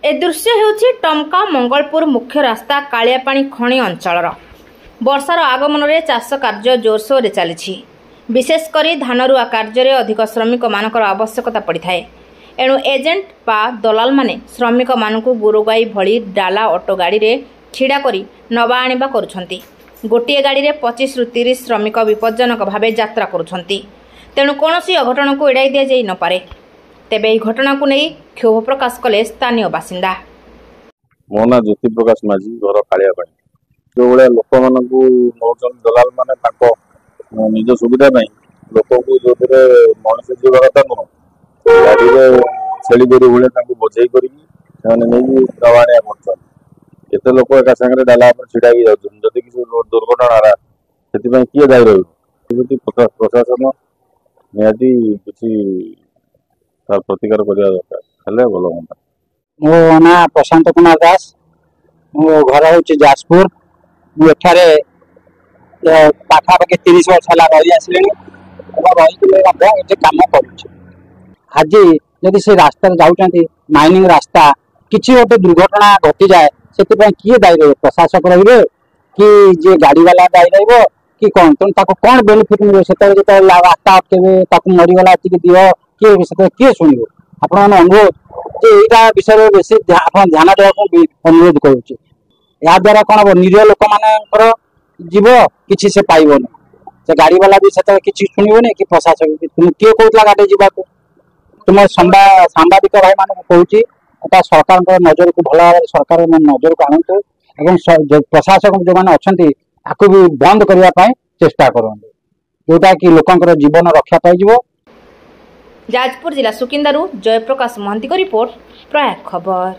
ए दृश्य हेउछि टमका मंगलपुर मुख्य रास्ता कालियापाणी खणी अंचलर। वर्षार आगमन रे चाष कार्य जोरसोर रे चली। विशेषकर धान रुआ कार्य अधिक श्रमिक मानकर आवश्यकता पड़ी थाए। एणु एजेंट बा दलाल माने श्रमिक मानकु गुरुगाई भली डाला ऑटो गाड़ी रे छिड़ा करी नवा आनिबा करुछंती। गोटे गाड़ी रे 25 रु 30 श्रमिक विपज्जनक भावे यात्रा करुछंती। तेणु कौनसी अघटन को एड़ाई दिया जाई न पारे। तेबे यह घटना को नहीं क्षोभ प्रकाश कले स्थानीय बासिंदा। मो ना ज्योति प्रकाश माझी घर कालियापाणी। जो भाया लोक मान दलाल मैंने निज सुविधा लोक जो मनुष्य जीवा कथा नुह गाड़ी में छेली गोरु भाया बोझे कर दवाणिया करते लोक एक सागर डाला छिड़ा जदि किसी दुर्घटना से किए दायी रही प्रशासन निहाती किसी प्रतिकार करने दरकार भल हाँ। मो ना प्रशांत कुमार दास। मो घर हूँ जाजपुर। मुझे पाखापाखि 30 वर्ष है रही आसली रही कम कर। आज जदि से रास्ता जाऊँच माइनिंग रास्ता किसी गोटे दुर्घटना घटी जाए से किए दायी रही प्रशासक रे कि जे गाड़ी वाला दायी रही कि कौन तेनाली कौन बेनिफिट मिले से रास्ता अटके मरीगला दिह किए शुणव। आपण अनुरोध जे यहाँ विषय बेस ध्यान देवा अनुरोध करा कौन निरीह लोक मान जीव कि से पाइबन से गाड़ी वाला भी से किसी शुणवन कि प्रशासक तुम किए कहला गाड़ी जावाक तुम सांबादिक भाई मान कहूँ सरकार नजर को भल भाव सरकार नजर को आणतु और प्रशासक जो मैंने अच्छा भी बंद करने चेष्टा करते जोटा कि लोकंर जीवन रक्षा पाई। जाजपुर जिला सुकिंदारू जयप्रकाश महंती को रिपोर्ट प्रयाग खबर।